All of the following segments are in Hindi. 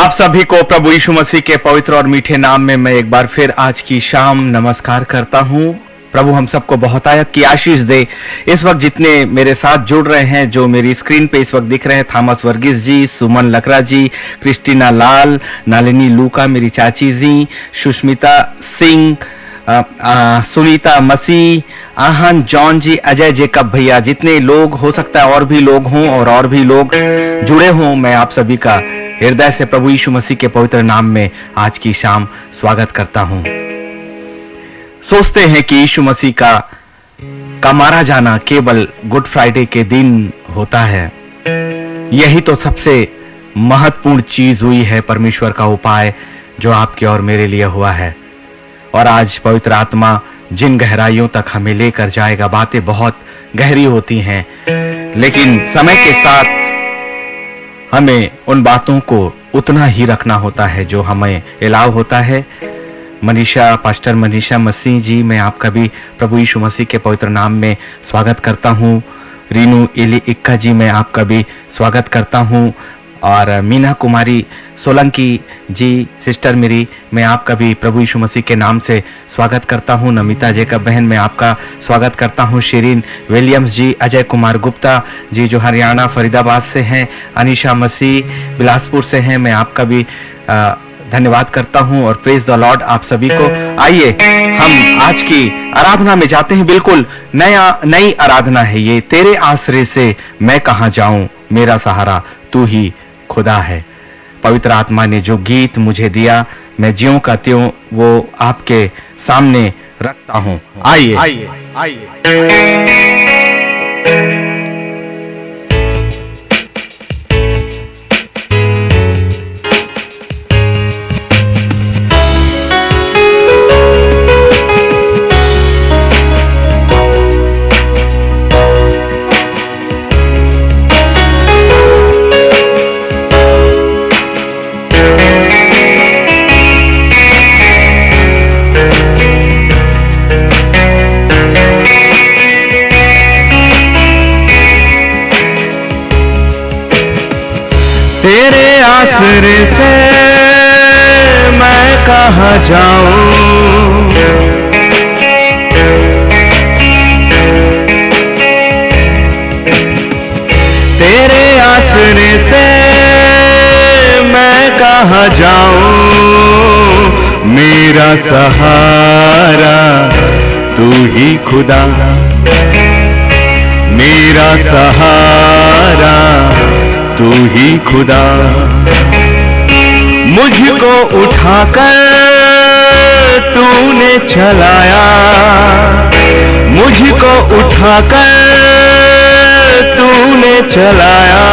आप सभी को प्रभु यीशु मसीह के पवित्र और मीठे नाम में मैं एक बार फिर आज की शाम नमस्कार करता हूं। प्रभु हम सबको बहुत आयत की आशीष दे। इस वक्त जितने मेरे साथ जुड़ रहे हैं, जो मेरी स्क्रीन पे इस वक्त दिख रहे हैं, थॉमस वर्गीस जी, सुमन लकड़ा जी, क्रिस्टीना लाल, नालिनी लूका, मेरी चाची जी, सुष्मिता सिंह, सुनीता मसीह, आहन जॉन जी, अजय जेकब भैया, जितने लोग हो सकता है और भी लोग हों और भी लोग जुड़े हों, मैं आप सभी का हृदय से प्रभु यीशु मसीह के पवित्र नाम में आज की शाम स्वागत करता हूं। सोचते हैं कि यीशु मसीह का मारा जाना केवल गुड फ्राइडे के दिन होता है। यही तो सबसे महत्वपूर्ण चीज हुई है, परमेश्वर का उपाय जो आपके और मेरे लिए हुआ है। और आज पवित्र आत्मा जिन गहराइयों तक हमें लेकर जाएगा, बातें बहुत गहरी होती हैं, लेकिन समय के साथ हमें उन बातों को उतना ही रखना होता है जो हमें अलाउ होता है। पास्टर मनीषा मसीह जी, मैं आपका भी प्रभु यीशु मसीह के पवित्र नाम में स्वागत करता हूँ। रीनू एली इक्का जी, मैं आपका भी स्वागत करता हूँ। और मीना कुमारी सोलंकी जी, सिस्टर मेरी, मैं आपका भी प्रभु यीशु मसीह के नाम से स्वागत करता हूँ। नमिता जेकब बहन, मैं आपका स्वागत करता हूँ। शिरीन विलियम्स जी, अजय कुमार गुप्ता जी जो हरियाणा फरीदाबाद से हैं, अनीशा मसीह बिलासपुर से हैं, मैं आपका भी धन्यवाद करता हूँ। और प्रेज द लॉर्ड आप सभी को। आइए हम आज की आराधना में जाते हैं। बिल्कुल नई आराधना है ये। तेरे आश्रय से मैं कहाँ जाऊं, मेरा सहारा तू ही खुदा है। पवित्र आत्मा ने जो गीत मुझे दिया, मैं ज्यों का त्यों वो आपके सामने रखता हूं। आइए आइए आइए। तेरे आसरे से मैं कहाँ जाऊं, तेरे आसरे से मैं कहाँ जाऊं, मेरा सहारा तू ही खुदा, मेरा सहारा तू ही खुदा। मुझको उठाकर तूने चलाया, मुझको उठाकर तूने चलाया,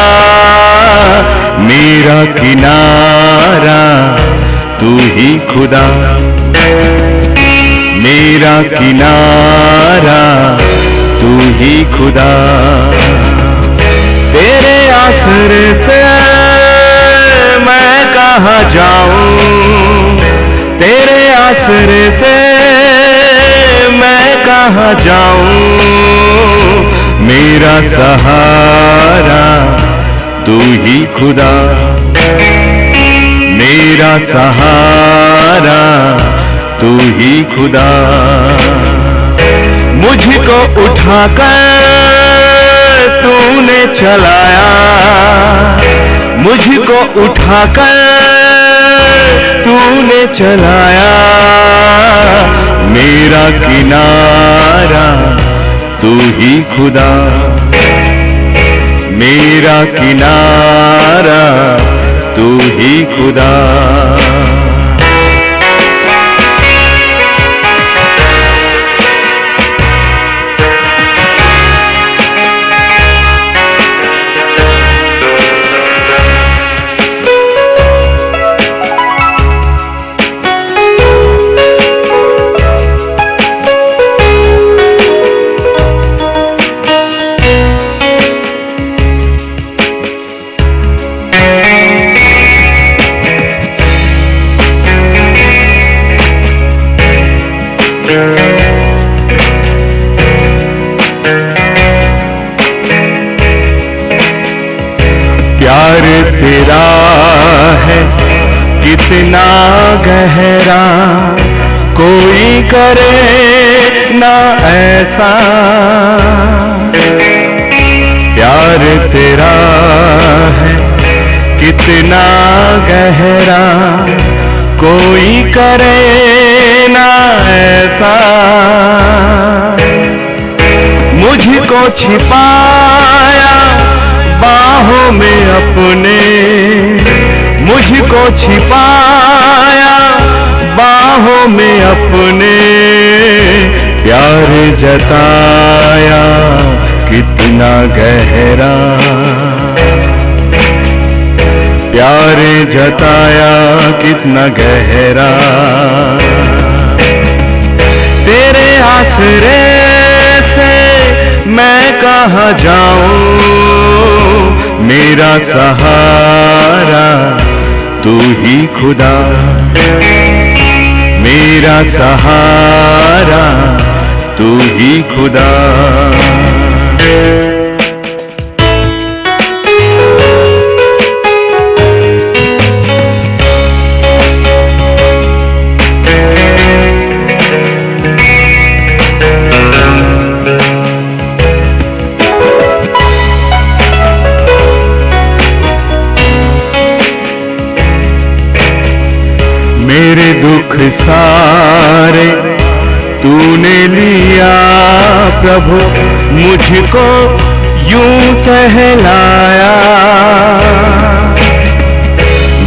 मेरा किनारा तू ही खुदा, मेरा किनारा तू ही खुदा। तेरे आसरे से मैं कहाँ जाऊं, तेरे आसरे से मैं कहाँ जाऊं, मेरा सहारा तू ही खुदा, मेरा सहारा तू ही खुदा। मुझको उठाकर तूने चलाया, मुझको उठाकर तूने चलाया, मेरा किनारा तू ही खुदा, मेरा किनारा तू ही खुदा। प्यार तेरा है कितना गहरा कोई करे ना ऐसा, प्यार तेरा है कितना गहरा कोई करे ना ऐसा। मुझको छिपाया बाहों में अपने, मुझको छिपाया बाहों में अपने, प्यार जताया कितना गहरा, प्यार जताया कितना गहरा। तेरे आसरे से मैं कहाँ जाऊं, मेरा सहारा तू ही खुदा, मेरा सहारा तू ही खुदा। मेरे दुख सारे तूने लिया प्रभु, मुझको यूं सहलाया।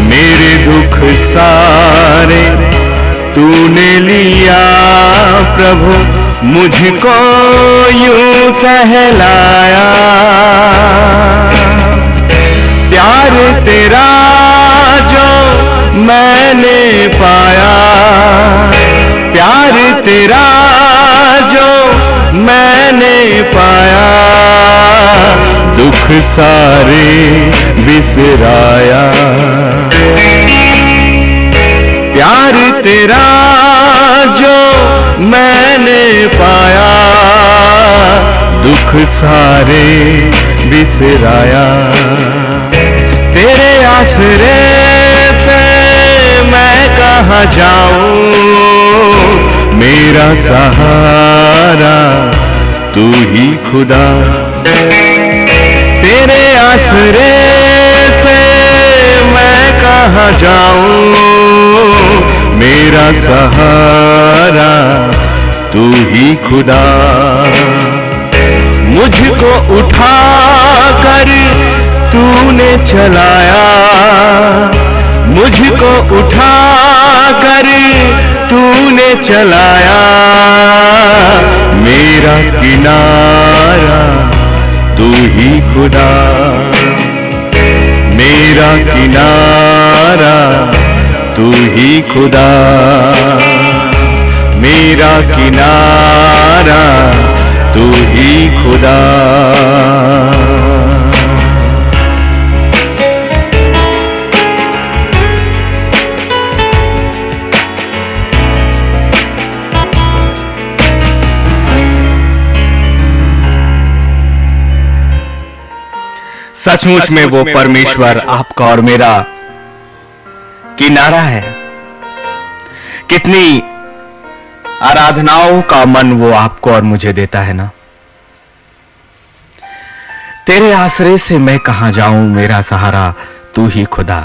मेरे दुख सारे तूने लिया प्रभु, मुझको यूं सहलाया। प्यार तेरा जो मैंने पाया, प्यार तेरा जो मैंने पाया, दुख सारे बिसराया। प्यार तेरा जो मैंने पाया, दुख सारे बिसराया। तेरे आसरे मैं कहाँ जाऊं, मेरा सहारा तू ही खुदा। तेरे आसरे से मैं कहाँ जाऊं, मेरा सहारा तू ही खुदा। मुझको उठा कर तूने चलाया, मुझको उठा कर तूने चलाया। मेरा किनारा तू ही खुदा, मेरा किनारा तू ही खुदा, मेरा किनारा तू ही खुदा। सचमुच में वो परमेश्वर आपका और मेरा किनारा है। कितनी आराधनाओं का मन वो आपको और मुझे देता है ना। तेरे आसरे से मैं कहां जाऊं, मेरा सहारा तू ही खुदा।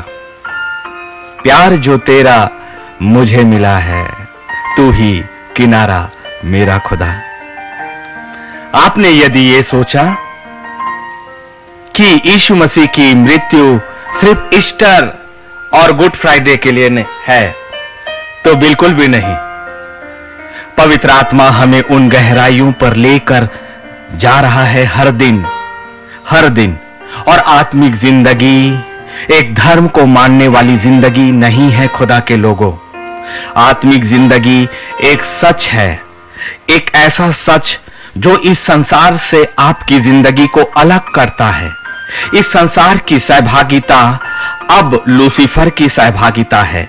प्यार जो तेरा मुझे मिला है, तू ही किनारा मेरा खुदा। आपने यदि ये सोचा कि यीशु मसीह की मृत्यु सिर्फ ईस्टर और गुड फ्राइडे के लिए है, तो बिल्कुल भी नहीं। पवित्र आत्मा हमें उन गहराइयों पर लेकर जा रहा है हर दिन हर दिन। और आत्मिक जिंदगी एक धर्म को मानने वाली जिंदगी नहीं है खुदा के लोगों। आत्मिक जिंदगी एक सच है, एक ऐसा सच जो इस संसार से आपकी जिंदगी को अलग करता है। इस संसार की सहभागिता अब लूसीफर की सहभागिता है।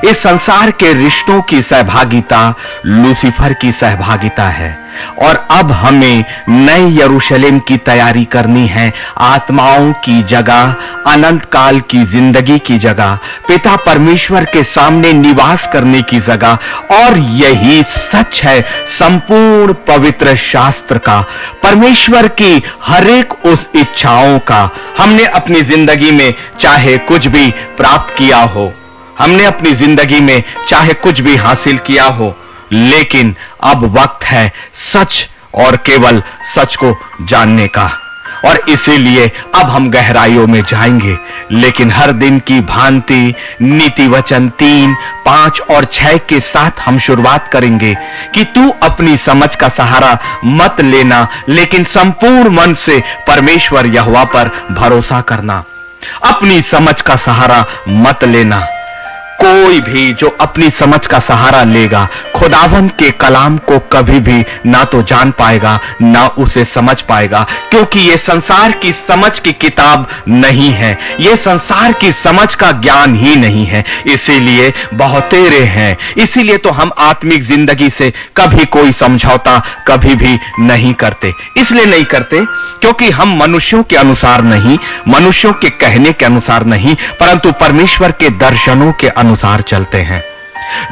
इस संसार के रिश्तों की सहभागिता लूसीफर की सहभागिता है और अब हमें नए यरूशलेम की तैयारी करनी है, आत्माओं की जगह, अनंत काल की जिंदगी की जगह, पिता परमेश्वर के सामने निवास करने की जगह। और यही सच है संपूर्ण पवित्र शास्त्र का, परमेश्वर की हर एक उस इच्छाओं का। हमने अपनी जिंदगी में चाहे कुछ भी प्राप्त किया हो, हमने अपनी जिंदगी में चाहे कुछ भी हासिल किया हो, लेकिन अब वक्त है सच और केवल सच को जानने का। और इसीलिए अब हम गहराइयों में जाएंगे, लेकिन हर दिन की भांति नीति वचन 3, 5 और 6 के साथ हम शुरुआत करेंगे कि तू अपनी समझ का सहारा मत लेना, लेकिन संपूर्ण मन से परमेश्वर यहोवा पर भरोसा करना। अपनी समझ का सहारा मत लेना। कोई भी जो अपनी समझ का सहारा लेगा खुदावंद के कलाम को कभी भी ना तो जान पाएगा ना उसे समझ पाएगा, क्योंकि ये संसार की समझ की किताब नहीं है, ये संसार की समझ का ज्ञान ही नहीं है। इसीलिए बहुतेरे हैं, इसीलिए तो हम आत्मिक जिंदगी से कभी कोई समझौता कभी भी नहीं करते। इसलिए नहीं करते क्योंकि हम मनुष्यों के अनुसार नहीं, मनुष्यों के कहने के अनुसार नहीं, परंतु परमेश्वर के दर्शनों के अनुसार चलते हैं।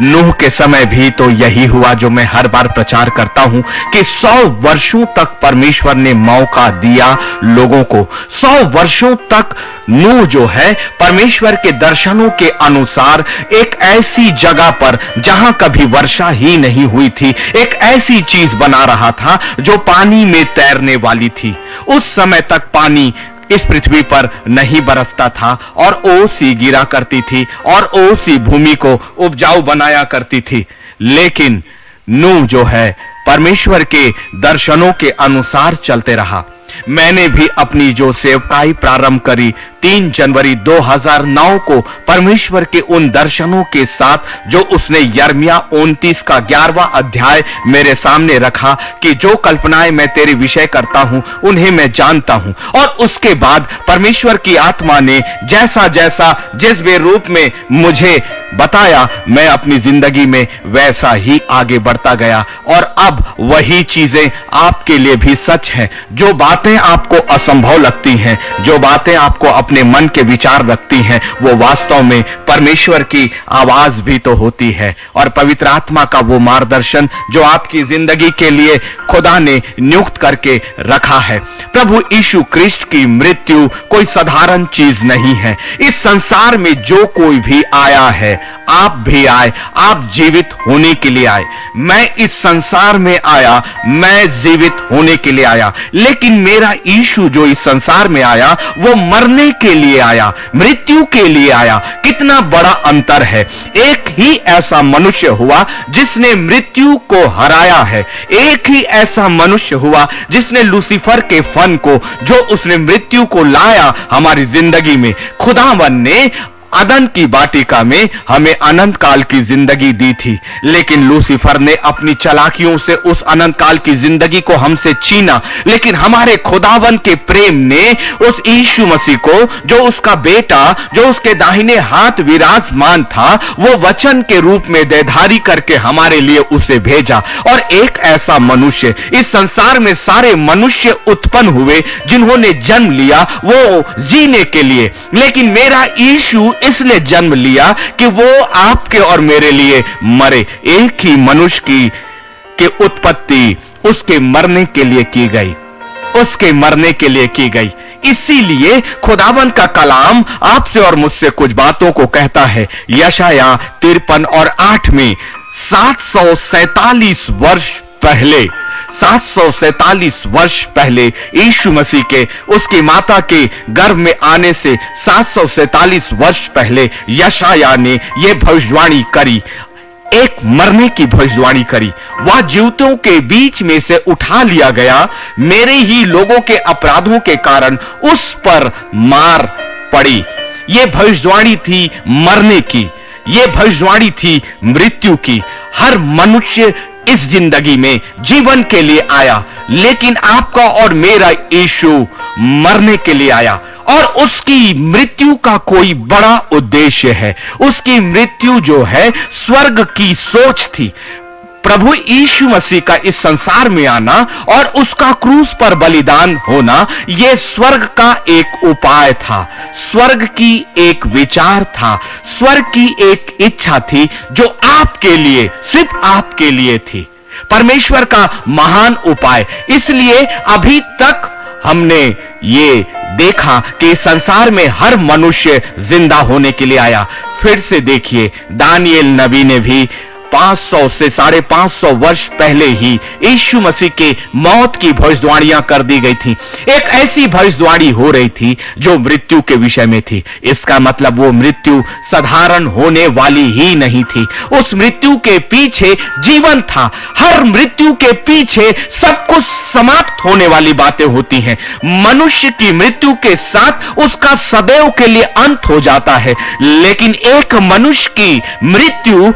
नूह के समय भी तो यही हुआ जो मैं हर बार प्रचार करता हूं कि 100 वर्षों तक परमेश्वर ने मौका दिया लोगों को। 100 वर्षों तक नूह जो है परमेश्वर के दर्शनों के अनुसार एक ऐसी जगह पर जहां कभी वर्षा ही नहीं हुई थी, एक ऐसी चीज बना रहा था जो पानी में तैरने वाली थी। उस समय तक पानी इस पृथ्वी पर नहीं बरसता था और ओस गिरा करती थी और ओस भूमि को उपजाऊ बनाया करती थी। लेकिन नूह जो है परमेश्वर के दर्शनों के अनुसार चलते रहा। मैंने भी अपनी जो सेवकाई प्रारंभ करी 3 जनवरी 2009 को परमेश्वर के उन दर्शनों के साथ जो उसने यिर्मयाह 29 का 11वां अध्याय मेरे सामने रखा कि जो कल्पनाएं मैं तेरे विषय करता हूं उन्हें मैं जानता हूं। और उसके बाद परमेश्वर की आत्मा ने जैसा जैसा जिस भी रूप में मुझे बताया, मैं अपनी जिंदगी में वैसा ही आगे बढ़ता गया। और अब वही चीजें आपके लिए भी सच है। जो बातें आपको असंभव लगती हैं, जो बातें आपको अपने मन के विचार रखती हैं, वो वास्तव में परमेश्वर की आवाज भी तो होती है और पवित्र आत्मा का वो मार्गदर्शन जो आपकी जिंदगी के लिए खुदा ने नियुक्त करके रखा है। प्रभु यीशु क्रिस्ट की मृत्यु कोई साधारण चीज नहीं है। इस संसार में जो कोई भी आया है, आप भी आए, आप जीवित होने के लिए आए। मैं इस संसार में आया, मैं जीवित होने के लिए आया, लेकिन मेरा यीशु जो इस संसार में आया वो मरने के लिए आया, मृत्यु के लिए आया। कितना बड़ा अंतर है। एक ही ऐसा मनुष्य हुआ जिसने मृत्यु को हराया है, एक ही ऐसा मनुष्य हुआ जिसने लूसीफर के फन को, जो उसने मृत्यु को लाया हमारी जिंदगी में, खुदावन ने अदन की वाटिका में हमें अनंत काल की जिंदगी दी थी। लेकिन लूसीफर ने अपनी चालाकियों से उस अनंत काल की जिंदगी को हमसे छीना। लेकिन हमारे खुदावन के प्रेम ने उस यीशु मसीह को, जो उसका बेटा, जो उसके दाहिने हाथ विराजमान था, वो वचन के रूप में देहधारी करके हमारे लिए उसे भेजा। और एक ऐसा मनुष्य, इस संसार में सारे मनुष्य उत्पन्न हुए जिन्होंने जन्म लिया वो जीने के लिए, लेकिन मेरा यीशु इसलिए जन्म लिया कि वो आपके और मेरे लिए मरे। एक ही मनुष्य की उत्पत्ति उसके मरने के लिए की गई, उसके मरने के लिए की गई। इसीलिए खुदावन का कलाम आपसे और मुझसे कुछ बातों को कहता है। यशायाह 53 और 8 में 747 वर्ष पहले, 747 वर्ष पहले यीशु मसीह के, उसकी माता के गर्भ में आने से 747 वर्ष पहले यशायाह ने यह भविष्यवाणी करी, एक मरने की भविष्यवाणी करी। वह जीवितों के बीच में से उठा लिया गया, मेरे ही लोगों के अपराधों के कारण उस पर मार पड़ी। यह भविष्यवाणी थी मरने की, यह भविष्यवाणी थी मृत्यु की। हर मनुष्य इस जिंदगी में जीवन के लिए आया, लेकिन आपका और मेरा यीशु मरने के लिए आया और उसकी मृत्यु का कोई बड़ा उद्देश्य है। उसकी मृत्यु जो है स्वर्ग की सोच थी। प्रभु यीशु मसीह का इस संसार में आना और उसका क्रूस पर बलिदान होना, यह स्वर्ग का एक उपाय था, स्वर्ग की एक विचार था, स्वर्ग की एक इच्छा थी जो आपके लिए, सिर्फ आपके लिए थी, परमेश्वर का महान उपाय। इसलिए अभी तक हमने ये देखा कि संसार में हर मनुष्य जिंदा होने के लिए आया। फिर से देखिए, दानिएल नबी ने भी 500 से 550 वर्ष पहले ही यीशु मसीह के मौत की भविष्यवाणियां कर दी गई थी। एक ऐसी भविष्यवाणी हो रही थी जो मृत्यु के विषय में थी। इसका मतलब वो मृत्यु साधारण होने वाली ही नहीं थी, उस मृत्यु के पीछे जीवन था। हर मृत्यु के पीछे सब कुछ समाप्त होने वाली बातें होती हैं। मनुष्य की मृत्यु के साथ उसका सदैव के लिए अंत हो जाता है, लेकिन एक मनुष्य की मृत्यु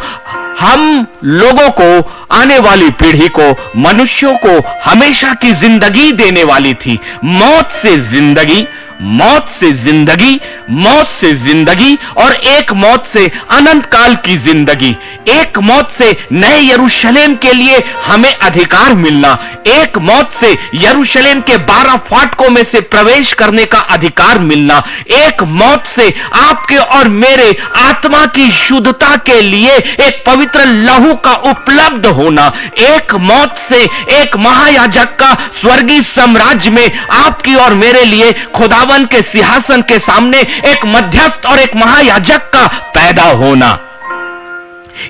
हम लोगों को, आने वाली पीढ़ी को, मनुष्यों को हमेशा की जिंदगी देने वाली थी। मौत से जिंदगी, मौत से जिंदगी, मौत से जिंदगी और एक मौत से अनंत काल की जिंदगी। एक मौत से नए यरूशलेम के लिए हमें अधिकार मिलना, एक मौत से यरूशलेम के 12 फाटकों में से प्रवेश करने का अधिकार मिलना, एक मौत से आपके और मेरे आत्मा की शुद्धता के लिए एक पवित्र लहू का उपलब्ध होना, एक मौत से एक महायाजक का स्वर्गीय साम्राज्य में आपकी और मेरे लिए खुदावन के सिंहासन के सामने एक मध्यस्थ और एक महायाजक का पैदा होना।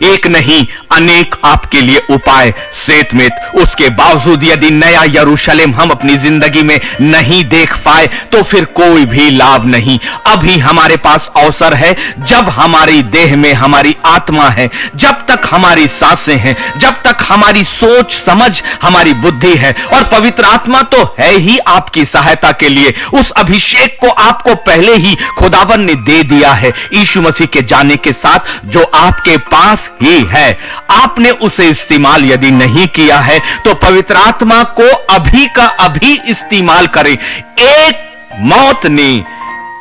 एक नहीं, अनेक आपके लिए उपाय श्वेत, उसके बावजूद यदि नया यरूशलेम हम अपनी जिंदगी में नहीं देख पाए तो फिर कोई भी लाभ नहीं। अभी हमारे पास अवसर है, जब हमारी देह में हमारी आत्मा है, जब तक हमारी सांसें हैं, जब तक हमारी सोच समझ, हमारी बुद्धि है, और पवित्र आत्मा तो है ही आपकी सहायता के लिए। उस अभिषेक को आपको पहले ही खुदावन ने दे दिया है यीशु मसीह के जाने के साथ, जो आपके पास ही है। आपने उसे इस्तेमाल यदि नहीं किया है तो पवित्र आत्मा को अभी का अभी इस्तेमाल करें। एक मौत ने,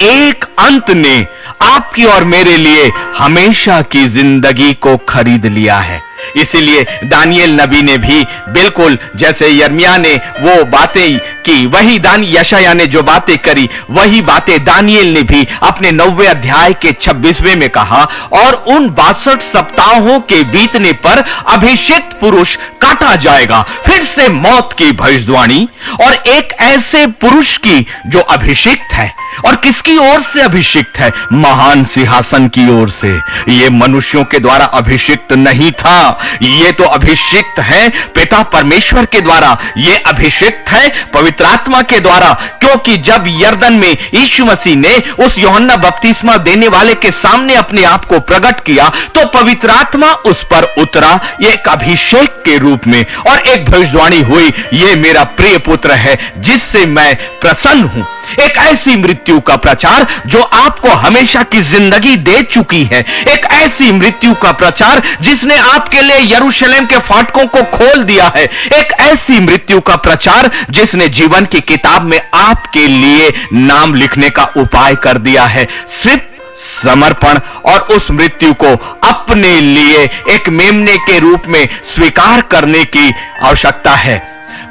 एक अंत ने आपकी और मेरे लिए हमेशा की जिंदगी को खरीद लिया है। इसीलिए दानिएल नबी ने भी बिल्कुल जैसे यिर्मयाह ने वो बातें की, वही यशायाह ने जो बातें करी, वही बातें दानिएल ने भी अपने 9वें अध्याय के 26वें में कहा। और उन 62 सप्ताहों के बीतने पर अभिषिक्त पुरुष काटा जाएगा। फिर से मौत की भविष्यवाणी, और एक ऐसे पुरुष की जो अभिषिक्त है। और किसकी ओर से अभिषिक्त है? महान सिंहासन की ओर से। ये मनुष्यों के द्वारा अभिषिक्त नहीं था, ये तो अभिषिक्त है पिता परमेश्वर के द्वारा, ये अभिषिक्त है पवित्र आत्मा के द्वारा। क्योंकि जब यरदन में यीशु मसीह ने उस यूहन्ना बपतिस्मा देने वाले के सामने अपने आप को प्रकट किया, तो पवित्र आत्मा उस पर उतरा एक अभिषेक के रूप में, और एक भविष्यवाणी हुई, ये मेरा प्रिय पुत्र है जिससे मैं प्रसन्न हूं। एक ऐसी मृत्यु का प्रचार जो आपको हमेशा की जिंदगी दे चुकी है। एक ऐसी मृत्यु का प्रचार जिसने आपके लिए यरूशलेम के फाटकों को खोल दिया है। एक ऐसी मृत्यु का प्रचार जिसने जीवन की किताब में आपके लिए नाम लिखने का उपाय कर दिया है। सिर्फ समर्पण और उस मृत्यु को अपने लिए एक मेमने के रूप में स्वीकार करने की आवश्यकता है।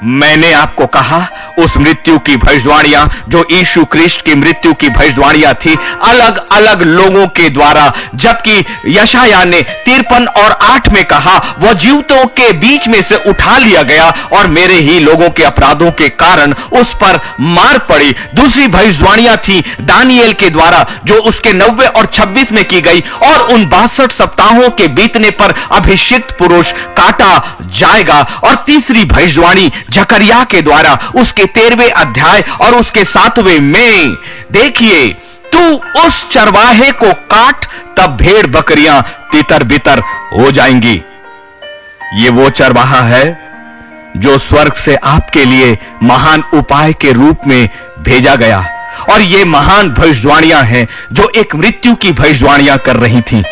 मैंने आपको कहा उस मृत्यु की भविष्यवाणियां जो यीशु क्रिस्ट की मृत्यु की भविष्यवाणियां थी अलग अलग लोगों के द्वारा, जबकि यशायाह ने 53 और 8 में कहा वह जीवितों के बीच में से उठा लिया गया और मेरे ही लोगों के अपराधों के कारण उस पर मार पड़ी। दूसरी भविष्यवाणियां थी दानिएल के द्वारा जो उसके 90 और 26 में की गई, और उन 62 सप्ताहों के बीतने पर अभिषिक्त पुरुष काटा जाएगा। और तीसरी भविष्यवाणी जकरिया के द्वारा उसके 13वें अध्याय और उसके 7वें में, देखिए तू उस चरवाहे को काट तब भेड़ बकरियां तितर बितर हो जाएंगी। ये वो चरवाहा है जो स्वर्ग से आपके लिए महान उपाय के रूप में भेजा गया, और ये महान भविष्यवाणियां हैं जो एक मृत्यु की भविष्यवाणियां कर रही थी।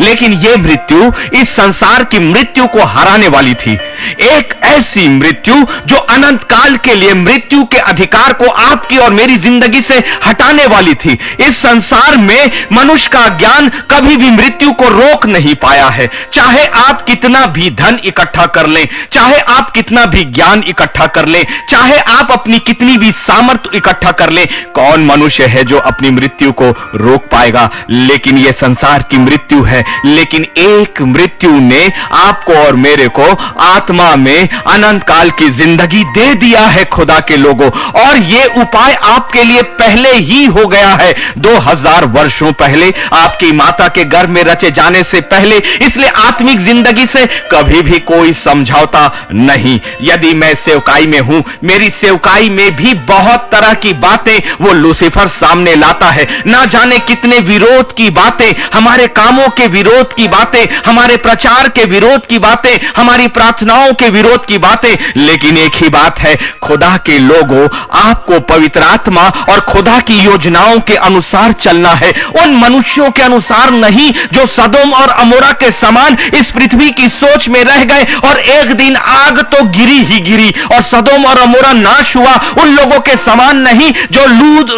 लेकिन यह मृत्यु इस संसार की मृत्यु को हराने वाली थी। एक ऐसी मृत्यु जो अनंत काल के लिए मृत्यु के अधिकार को आपकी और मेरी जिंदगी से हटाने वाली थी। इस संसार में मनुष्य का ज्ञान कभी भी मृत्यु को रोक नहीं पाया है। चाहे आप कितना भी धन इकट्ठा कर लें, चाहे आप कितना भी ज्ञान इकट्ठा कर लें, चाहे आप अपनी कितनी भी सामर्थ्य इकट्ठा कर लें, कौन मनुष्य है जो अपनी मृत्यु को रोक पाएगा। लेकिन यह संसार की मृत्यु है, लेकिन एक मृत्यु ने आपको और मेरे को आत्मा में अनंत काल की जिंदगी दे दिया है खुदा के लोगों। और यह उपाय आपके लिए पहले ही हो गया है, 2000 वर्षों पहले, आपकी माता के गर्भ में रचे जाने से पहले। इसलिए आत्मिक जिंदगी से कभी भी कोई समझौता नहीं। यदि मैं सेवकाई में हूं, मेरी सेवकाई में भी बहुत तरह की बातें वो लूसीफर सामने लाता है। ना जाने कितने विरोध की बातें, हमारे कामों के विरोध की बातें, हमारे प्रचार के विरोध की बातें, हमारी प्रार्थनाओं के विरोध की बातें। लेकिन एक ही बात है, खुदा के लोगों, आपको पवित्र आत्मा और खुदा की योजनाओं के अनुसार चलना है, उन मनुष्यों के अनुसार नहीं जो सदोम और अमोरा के समान इस पृथ्वी की सोच में रह गए और एक दिन आग तो गिरी ही गिरी और सदोम और अमोरा नाश हुआ। उन लोगों के समान नहीं जो लूद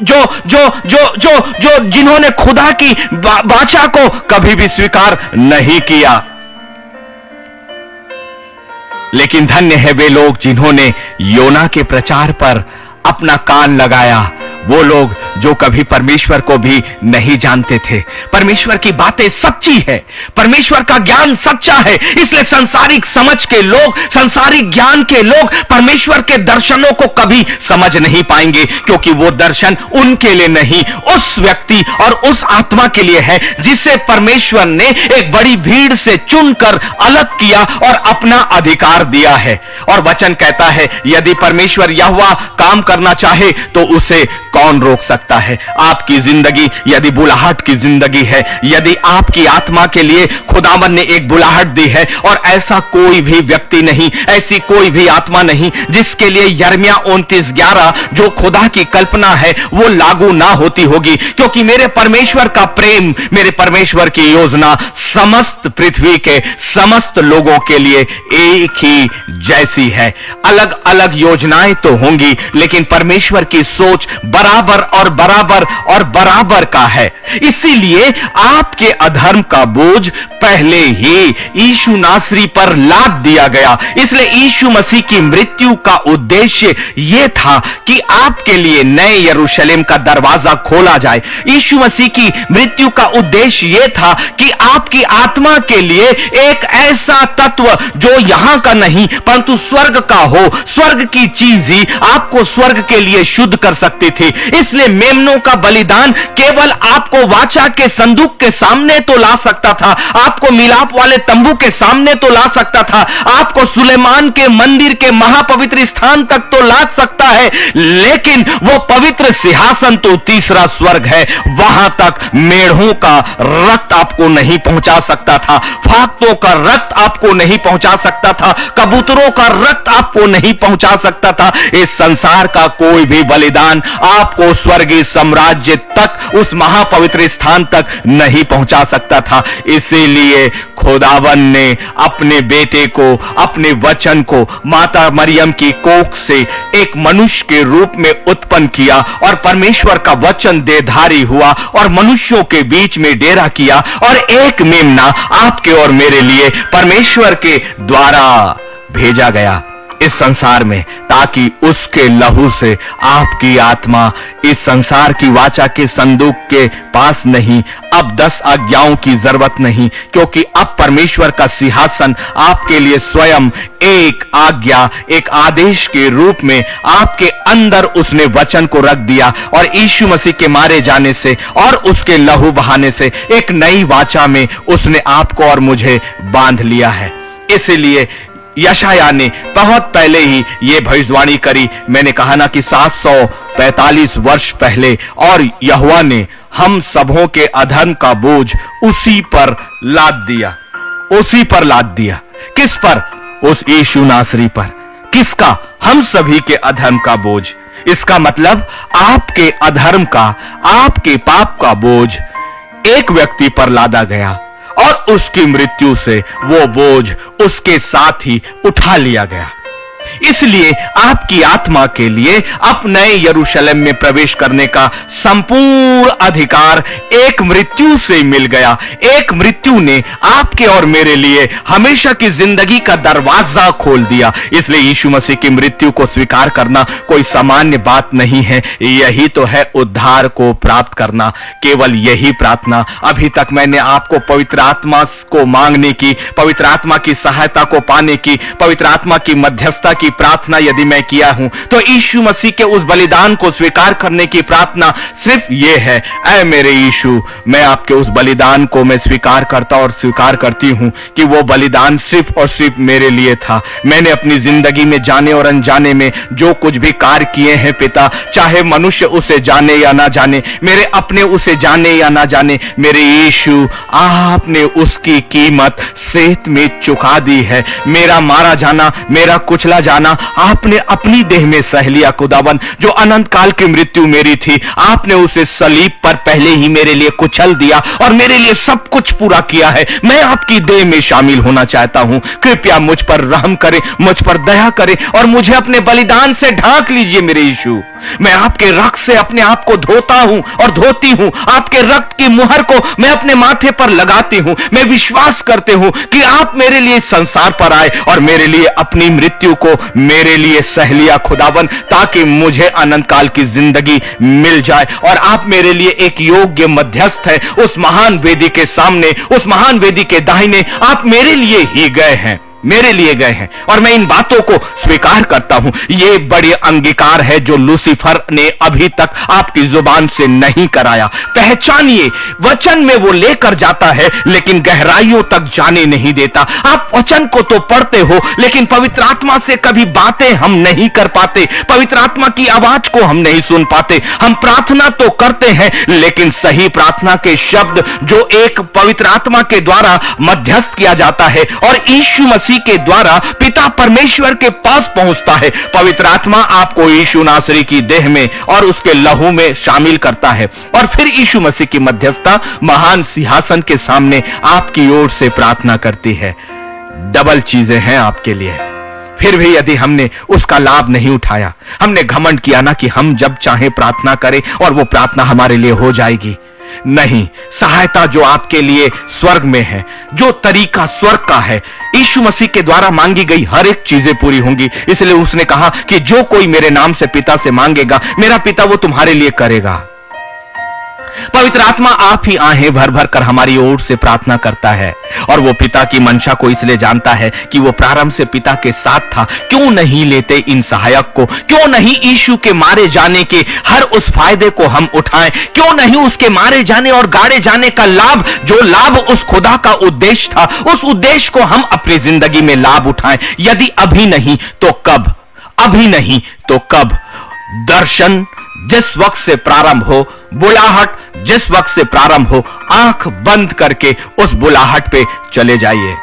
जो जो जो जो जो जिन्होंने खुदा की वाचा को कभी भी स्वीकार नहीं किया। लेकिन धन्य है वे लोग जिन्होंने योना के प्रचार पर अपना कान लगाया, वो लोग जो कभी परमेश्वर को भी नहीं जानते थे। परमेश्वर की बातें सच्ची है, परमेश्वर का ज्ञान सच्चा है। इसलिए संसारिक समझ के लोग, संसारिक ज्ञान के लोग परमेश्वर के दर्शनों को कभी समझ नहीं पाएंगे, क्योंकि वो दर्शन उनके लिए नहीं, उस व्यक्ति और उस आत्मा के लिए है जिसे परमेश्वर ने एक बड़ी भीड़ से चुनकर अलग किया और अपना अधिकार दिया है। और वचन कहता है, यदि परमेश्वर यहोवा काम करना चाहे तो उसे कौन रोक सकता है। आपकी जिंदगी यदि बुलाहट की जिंदगी है, यदि आपकी आत्मा के लिए खुदावन ने एक बुलाहट दी है, और ऐसा कोई भी व्यक्ति नहीं, ऐसी कोई भी आत्मा नहीं जिसके लिए यिर्मयाह 29:11 जो खुदा की कल्पना है वो लागू ना होती होगी। क्योंकि मेरे परमेश्वर का प्रेम, मेरे परमेश्वर की योजना समस्त पृथ्वी के समस्त लोगों के लिए एक ही जैसी है। अलग अलग योजनाएं तो होंगी, लेकिन परमेश्वर की सोच बराबर और बराबर और बराबर का है। इसीलिए आपके अधर्म का बोझ पहले ही यीशु नासरी पर लाद दिया गया। इसलिए यीशु मसीह की मृत्यु का उद्देश्य यह था कि आपके लिए नए यरूशलेम का दरवाजा खोला जाए। यीशु मसीह की मृत्यु का उद्देश्य यह था कि आपकी आत्मा के लिए एक ऐसा तत्व जो यहां का नहीं परंतु स्वर्ग का हो, स्वर्ग की चीज ही आपको स्वर्ग के लिए शुद्ध कर सकती थी। इसलिए मेमनों का बलिदान केवल आपको वाचा के संदूक के सामने तो ला सकता था, आपको मिलाप वाले तंबू के सामने तो ला सकता था, आपको सुलेमान के मंदिर के महापवित्र स्थान तक तो ला सकता है, लेकिन वो पवित्र सिंहासन तो तीसरा स्वर्ग है, वहां तक मेढ़ों का रक्त आपको नहीं पहुंचा सकता था, फाख्तों का रक्त आपको नहीं पहुंचा सकता था, कबूतरों का रक्त आपको नहीं पहुंचा सकता था। इस संसार का कोई भी बलिदान आपको स्वर्गीय साम्राज्य तक, उस महापवित्र स्थान तक नहीं पहुंचा सकता था। इसीलिए खुदावन ने अपने बेटे को, अपने वचन को माता मरियम की कोख से एक मनुष्य के रूप में उत्पन्न किया और परमेश्वर का वचन देहधारी हुआ और मनुष्यों के बीच में डेरा किया और एक मेमना आपके और मेरे लिए परमेश्वर के द्वारा भेजा गया इस संसार में, ताकि उसके लहू से आपकी आत्मा इस संसार की वाचा के संदूक के पास नहीं, अब 10 आज्ञाओं की जरूरत नहीं, क्योंकि अब परमेश्वर का सिंहासन आपके लिए स्वयं एक आज्ञा, एक आदेश के रूप में आपके अंदर उसने वचन को रख दिया और यीशु मसीह के मारे जाने से और उसके लहू बहाने से एक नई वाचा में उसने आपको और मुझे बांध लिया है। इसलिए यशायाह ने बहुत पहले ही ये भविष्यवाणी करी। मैंने कहा ना कि 745 वर्ष पहले, और यहोवा ने हम सबों के अधर्म का बोझ उसी पर लाद दिया, उसी पर लाद दिया। किस पर? उस यीशु नासरी पर। किसका? हम सभी के अधर्म का बोझ। इसका मतलब आपके अधर्म का, आपके पाप का बोझ एक व्यक्ति पर लादा गया और उसकी मृत्यु से वो बोझ उसके साथ ही उठा लिया गया। इसलिए आपकी आत्मा के लिए अपने यरूशलेम में प्रवेश करने का संपूर्ण अधिकार एक मृत्यु से मिल गया। एक मृत्यु ने आपके और मेरे लिए हमेशा की जिंदगी का दरवाजा खोल दिया। इसलिए यीशु मसीह की मृत्यु को स्वीकार करना कोई सामान्य बात नहीं है। यही तो है उद्धार को प्राप्त करना। केवल यही प्रार्थना अभी तक मैंने आपको पवित्र आत्मा को मांगने की, पवित्र आत्मा की सहायता को पाने की, पवित्र आत्मा की मध्यस्थता की प्रार्थना यदि मैं किया हूं, तो यीशु मसीह के उस बलिदान को स्वीकार करने की प्रार्थना सिर्फ यह है, ऐ मेरे यीशु, मैं आपके उस बलिदान को मैं स्वीकार करता और स्वीकार करती हूं कि वो बलिदान सिर्फ और सिर्फ मेरे लिए था। मैंने अपनी जिंदगी में जाने और अनजाने में जो कुछ भी कार्य किए हैं पिता, चाहे मनुष्य उसे जाने या ना जाने, मेरे अपने उसे जाने या ना जाने, मेरे यीशु आपने उसकी कीमत सेत में चुका दी है। मेरा मारा जाना, मेरा कुचला जाना आपने अपनी देह में सह लिया खुदावन। जो अनंत काल की मृत्यु मेरी थी, आपने उसे सलीब पर पहले ही मेरे लिए कुचल दिया और मेरे लिए सब कुछ पूरा किया है। मैं आपकी देह में शामिल होना चाहता हूं। कृपया मुझ पर रहम करें, मुझ पर दया करें और मुझे अपने बलिदान से ढांक लीजिए मेरे यीशु। मैं आपके रक्त से अपने आप को धोता हूं और धोती हूं। आपके रक्त की मुहर को मैं अपने माथे पर लगाती हूं। मैं विश्वास करती हूं कि आप मेरे लिए संसार पर आए और मेरे लिए अपनी मृत्यु को मेरे लिए सह लिया खुदावन, ताकि मुझे अनंत काल की जिंदगी मिल जाए। और आप मेरे लिए एक योग्य मध्यस्थ है। उस महान वेदी के सामने, उस महान वेदी के दाहिने आप मेरे लिए ही गए हैं, मेरे लिए गए हैं और मैं इन बातों को स्वीकार करता हूं। ये बड़ी अंगीकार है जो लूसीफर ने अभी तक आपकी जुबान से नहीं कराया। पहचानिए, वचन में वो लेकर जाता है लेकिन गहराइयों तक जाने नहीं देता। आप वचन को तो पढ़ते हो लेकिन पवित्र आत्मा से कभी बातें हम नहीं कर पाते, पवित्र आत्मा की आवाज को हम नहीं सुन पाते। हम प्रार्थना तो करते हैं लेकिन सही प्रार्थना के शब्द जो एक पवित्र आत्मा के द्वारा मध्यस्थ किया जाता है और यीशु मसीह के द्वारा पिता परमेश्वर के पास पहुंचता है, पवित्र आत्मा आपको यीशु नासरी की देह में और उसके लहू में शामिल करता है और फिर यीशु मसीह की मध्यस्थता महान सिंहासन के सामने आपकी ओर से प्रार्थना करती है। डबल चीजें हैं आपके लिए। फिर भी यदि हमने उसका लाभ नहीं उठाया, हमने घमंड किया ना कि हम जब चाहे प्रार्थना करें और वो प्रार्थना हमारे लिए हो जाएगी। नहीं, सहायता जो आपके लिए स्वर्ग में है, जो तरीका स्वर्ग का है, यीशु मसीह के द्वारा मांगी गई हर एक चीजें पूरी होंगी। इसलिए उसने कहा कि जो कोई मेरे नाम से पिता से मांगेगा, मेरा पिता वो तुम्हारे लिए करेगा। पवित्र आत्मा आप ही आहें भर भर कर हमारी ओर से प्रार्थना करता है और वो पिता की मंशा को इसलिए जानता है कि वो प्रारंभ से पिता के साथ था। क्यों नहीं लेते इन सहायक को? क्यों नहीं यीशु के मारे जाने के हर उस फायदे को हम उठाएं? क्यों नहीं उसके मारे जाने और गाड़े जाने का लाभ, जो लाभ उस खुदा का उद्देश्य था, उस उद्देश्य को हम अपनी जिंदगी में लाभ उठाएं? यदि अभी नहीं तो कब? अभी नहीं तो कब? दर्शन जिस वक्त से प्रारंभ हो, बुलाहट जिस वक्त से प्रारंभ हो, आंख बंद करके उस बुलाहट पे चले जाइए।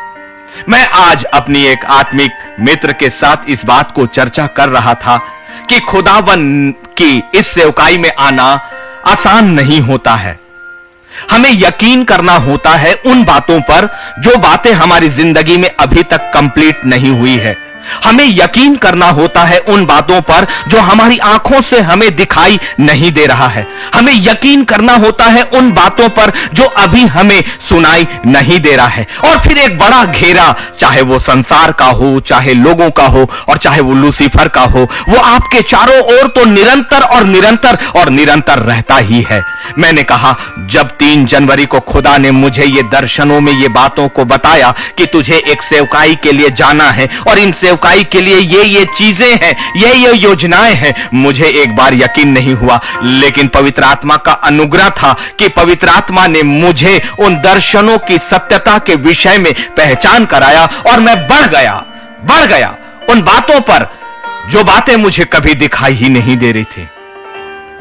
मैं आज अपनी एक आत्मिक मित्र के साथ इस बात को चर्चा कर रहा था कि खुदावन की इस सेवकाई में आना आसान नहीं होता है। हमें यकीन करना होता है उन बातों पर जो बातें हमारी जिंदगी में अभी तक कंप्लीट नहीं हुई है। हमें यकीन करना होता है उन बातों पर जो हमारी आंखों से हमें दिखाई नहीं दे रहा है। हमें यकीन करना होता है उन बातों पर जो अभी हमें सुनाई नहीं दे रहा है। और फिर एक बड़ा घेरा, चाहे वो संसार का हो, चाहे लोगों का हो और चाहे वो लूसीफर का हो, वो आपके चारों ओर तो निरंतर और निरंतर और निरंतर रहता ही है। मैंने कहा, जब 3 जनवरी को खुदा ने मुझे ये दर्शनों में ये बातों को बताया कि तुझे एक सेवकाई के लिए जाना है और इन सेवकाई के लिए ये चीजें हैं, ये योजनाएं हैं, मुझे एक बार यकीन नहीं हुआ। लेकिन पवित्र आत्मा का अनुग्रह था कि पवित्र आत्मा ने मुझे उन दर्शनों की सत्यता के विषय में पहचान कराया और मैं बढ़ गया उन बातों पर जो बातें मुझे कभी दिखाई ही नहीं दे रही थी।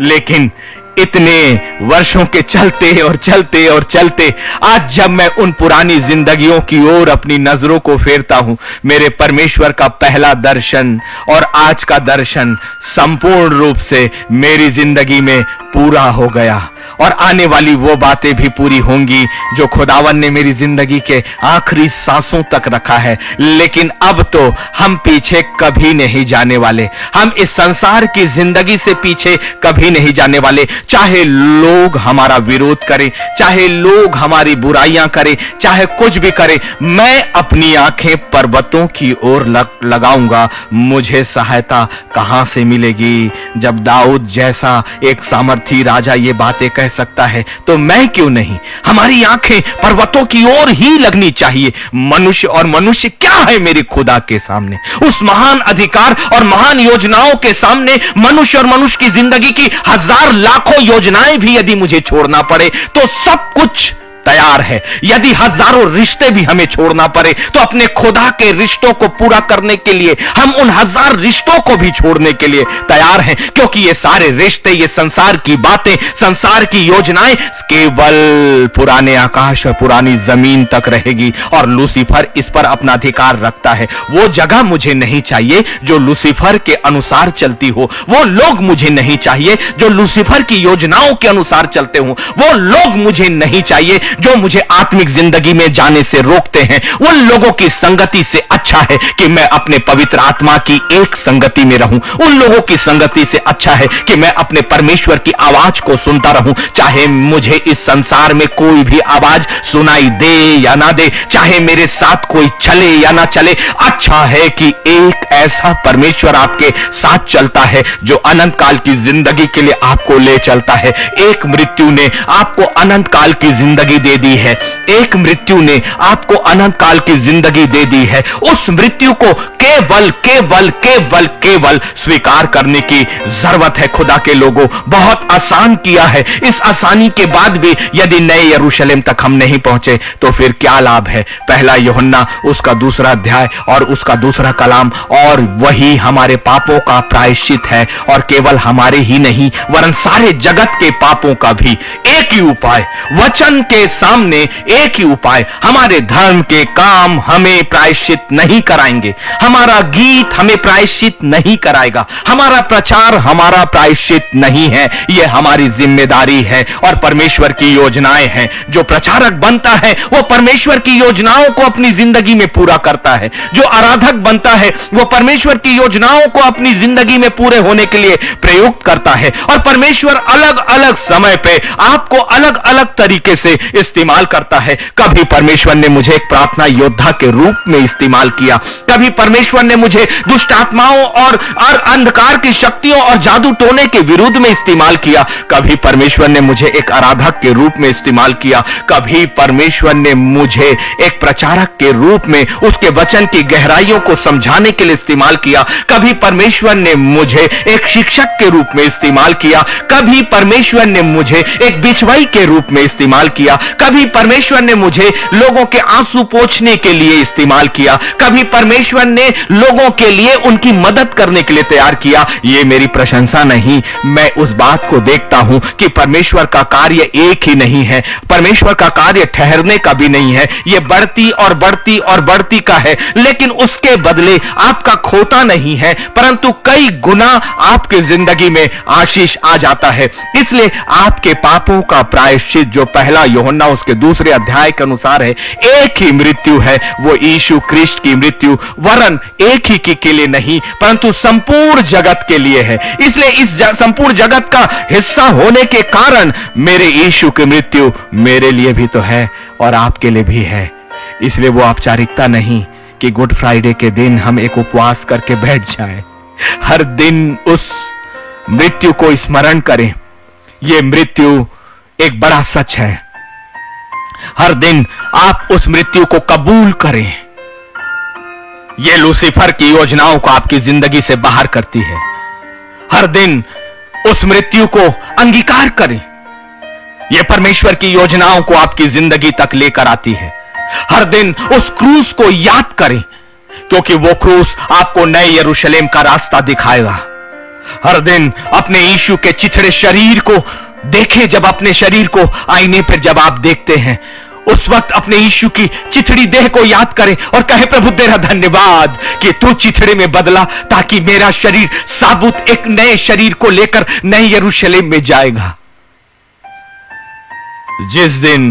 लेकिन इतने वर्षों के चलते और चलते और चलते आज जब मैं उन पुरानी जिंदगियों की ओर अपनी नजरों को फेरता हूं, मेरे परमेश्वर का पहला दर्शन और आज का दर्शन संपूर्ण रूप से मेरी जिंदगी में पूरा हो गया और आने वाली वो बातें भी पूरी होंगी जो खुदावन ने मेरी जिंदगी के आखिरी सांसों तक रखा है। लेकिन अब तो हम पीछे कभी नहीं जाने वाले, हम इस संसार की जिंदगी से पीछे कभी नहीं जाने वाले। चाहे लोग हमारा विरोध करें, चाहे लोग हमारी बुराइयां करें, चाहे कुछ भी करें, मैं अपनी आंखें पर्वतों की ओर लगाऊंगा। मुझे सहायता कहां से मिलेगी? जब दाऊद जैसा एक सामर्थी राजा ये बातें कह सकता है तो मैं क्यों नहीं? हमारी आंखें पर्वतों की ओर ही लगनी चाहिए। मनुष्य और मनुष्य क्या है मेरे खुदा के सामने? उस महान अधिकार और महान योजनाओं के सामने मनुष्य और मनुष्य की जिंदगी की हजार लाखों योजनाएं भी यदि मुझे छोड़ना पड़े तो सब कुछ तैयार है। यदि हजारों रिश्ते भी हमें छोड़ना पड़े तो अपने खुदा के रिश्तों को पूरा करने के लिए हम उन हजार रिश्तों को भी छोड़ने के लिए तैयार हैं, क्योंकि ये सारे रिश्ते, ये संसार की बातें, संसार की योजनाएं केवल पुराने आकाश और पुरानी जमीन तक रहेगी और लूसीफर इस पर अपना अधिकार रखता है। वो जगह मुझे नहीं चाहिए जो लूसीफर के अनुसार चलती हो, वो लोग मुझे नहीं चाहिए जो लूसीफर की योजनाओं के अनुसार चलते हो, वो लोग मुझे नहीं चाहिए जो मुझे आत्मिक जिंदगी में जाने से रोकते हैं। उन लोगों की संगति से अच्छा है कि मैं अपने पवित्र आत्मा की एक संगति में रहूं। उन लोगों की संगति से अच्छा है कि मैं अपने परमेश्वर की आवाज को सुनता रहूं, चाहे मुझे इस संसार में कोई भी आवाज सुनाई दे या ना दे, चाहे मेरे साथ कोई चले या ना चले। अच्छा है कि एक ऐसा परमेश्वर आपके साथ चलता है जो अनंत काल की जिंदगी के लिए आपको ले चलता है। एक मृत्यु ने आपको अनंत काल की जिंदगी दे दी है, एक मृत्यु ने आपको अनंत काल की जिंदगी दे दी है। उस मृत्यु को केवल केवल केवल केवल स्वीकार करने की जरूरत है। खुदा के लोगों, बहुत आसान किया है। इस आसानी के बाद भी यदि नए यरूशलेम तक हम नहीं पहुंचे तो फिर क्या लाभ है? पहला यूहन्ना उसका 2 अध्याय और उसका 2 कलाम, और वही हमारे पापों का प्रायश्चित है, और केवल हमारे ही नहीं वरन सारे जगत के पापों का भी एक ही उपाय, वचन के सामने एक ही उपाय। हमारे धर्म के काम हमें प्रायश्चित नहीं कराएंगे, हमारा गीत हमें प्रायश्चित नहीं कराएगा, हमारा प्रचार हमारा प्रायश्चित नहीं है। यह हमारी जिम्मेदारी है और परमेश्वर की योजनाएं हैं। जो प्रचारक बनता है वो परमेश्वर की योजनाओं को अपनी जिंदगी में पूरा करता है। जो आराधक बनता है वो परमेश्वर की योजनाओं को अपनी जिंदगी में पूरे होने के लिए प्रयुक्त करता है। और परमेश्वर अलग अलग समय पे आपको अलग अलग तरीके से इस्तेमाल करता है। कभी परमेश्वर ने मुझे एक प्रार्थना योद्धा के रूप में इस्तेमाल किया, कभी परमेश्वर ने मुझे दुष्ट आत्माओं और अंधकार की शक्तियों और जादू टोने के विरुद्ध में इस्तेमाल किया, कभी परमेश्वर ने मुझे एक आराधक के रूप में इस्तेमाल किया, कभी परमेश्वर ने मुझे एक प्रचारक के रूप में उसके वचन की गहराइयों को समझाने के लिए इस्तेमाल किया, कभी परमेश्वर ने मुझे एक शिक्षक के रूप में इस्तेमाल किया, कभी परमेश्वर ने मुझे एक बिचवाई के रूप में इस्तेमाल किया, कभी परमेश्वर ने मुझे लोगों के आंसू पोंछने के लिए इस्तेमाल किया, कभी परमेश्वर ने लोगों के लिए उनकी मदद करने के लिए तैयार किया। यह मेरी प्रशंसा नहीं, मैं उस बात को देखता हूं कि परमेश्वर का कार्य एक ही नहीं है, परमेश्वर का कार्य ठहरने का भी नहीं है, यह बढ़ती और बढ़ती और बढ़ती का है। लेकिन उसके बदले आपका खोता नहीं है, परंतु कई गुना आपके जिंदगी में आशीष आ जाता है। इसलिए आपके पापों का प्रायश्चित जो पहला यूहन्ना उसके 2 अध्याय के अनुसार है, एक ही मृत्यु है, वो यीशु क्रिस्ट की मृत्यु, वरन एक ही के लिए नहीं परंतु संपूर्ण जगत के लिए है। इसलिए इस संपूर्ण जगत का हिस्सा होने के कारण मेरे यीशु की मृत्यु मेरे लिए भी तो है और आपके लिए भी है। इसलिए वो औपचारिकता नहीं कि गुड फ्राइडे के दिन हम एक उपवास करके बैठ जाएं, हर दिन उस मृत्यु को स्मरण करें। यह मृत्यु एक बड़ा सच है, हर दिन आप उस मृत्यु को कबूल करें। यह लूसीफर की योजनाओं को आपकी जिंदगी से बाहर करती है। हर दिन उस मृत्यु को अंगीकार करें, यह परमेश्वर की योजनाओं को आपकी जिंदगी तक लेकर आती है। हर दिन उस क्रूस को याद करें, क्योंकि वो क्रूस आपको नए यरूशलेम का रास्ता दिखाएगा। हर दिन अपने यीशु के चिथड़े शरीर को देखें जब अपने शरीर को आईने पर जब आप देखते हैं, उस वक्त अपने यीशु की चिथड़ी देह को याद करें और कहे, प्रभु तेरा धन्यवाद कि तू चिथड़े में बदला ताकि मेरा शरीर साबुत एक नए शरीर को लेकर नए यरूशलेम में जाएगा। जिस दिन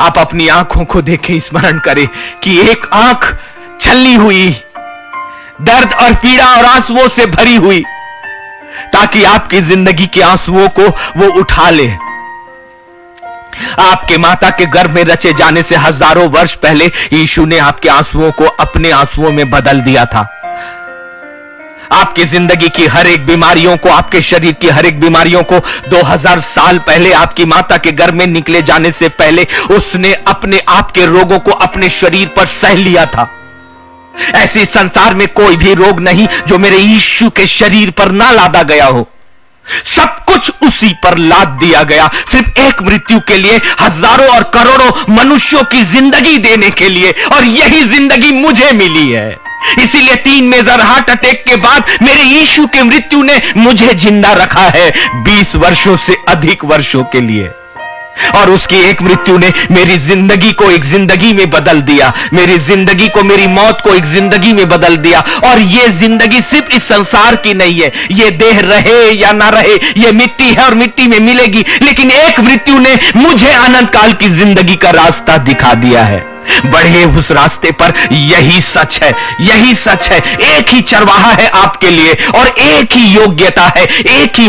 आप अपनी आंखों को देखें, स्मरण करें कि एक आंख छलनी हुई, दर्द और पीड़ा और आंसुओं से भरी हुई, ताकि आपकी जिंदगी के आंसुओं को वो उठा ले। आपके माता के गर्भ में रचे जाने से हजारों वर्ष पहले यीशु ने आपके आंसुओं को अपने आंसुओं में बदल दिया था। आपकी जिंदगी की हर एक बीमारियों को, आपके शरीर की हर एक बीमारियों को 2000 साल पहले आपकी माता के गर्भ में निकले जाने से पहले उसने अपने आप के रोगों को अपने शरीर पर सह लिया था। ऐसी संसार में कोई भी रोग नहीं जो मेरे यीशु के शरीर पर ना लादा गया हो। सब कुछ उसी पर लाद दिया गया, सिर्फ एक मृत्यु के लिए, हजारों और करोड़ों मनुष्यों की जिंदगी देने के लिए। और यही जिंदगी मुझे मिली है। इसीलिए 3 मेजर हार्ट अटैक के बाद मेरे यीशु के मृत्यु ने मुझे जिंदा रखा है 20 वर्षों से अधिक वर्षों के लिए। और उसकी एक मृत्यु ने मेरी जिंदगी को एक जिंदगी में बदल दिया, मेरी जिंदगी को, मेरी मौत को एक जिंदगी में बदल दिया। और ये जिंदगी सिर्फ इस संसार की नहीं है। ये देह रहे या ना रहे, ये मिट्टी है और मिट्टी में मिलेगी, लेकिन एक मृत्यु ने मुझे अनंत काल की जिंदगी का रास्ता दिखा दिया है। बढ़े उस रास्ते पर, यही सच है, यही सच है। एक ही चरवाहा है आपके लिए और एक ही योग्यता है, एक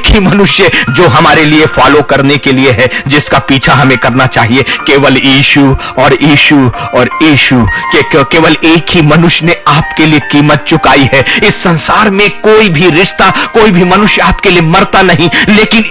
ही मनुष्य जो हमारे लिए फॉलो करने के लिए है, जिसका पीछा हमें करना चाहिए। केवल यीशु और यीशु और यीशु के केवल एक ही मनुष्य ने आपके लिए कीमत चुकाई है। इस संसार में कोई भी रिश्ता, कोई भी मनुष्य आपके लिए मरता नहीं, लेकिन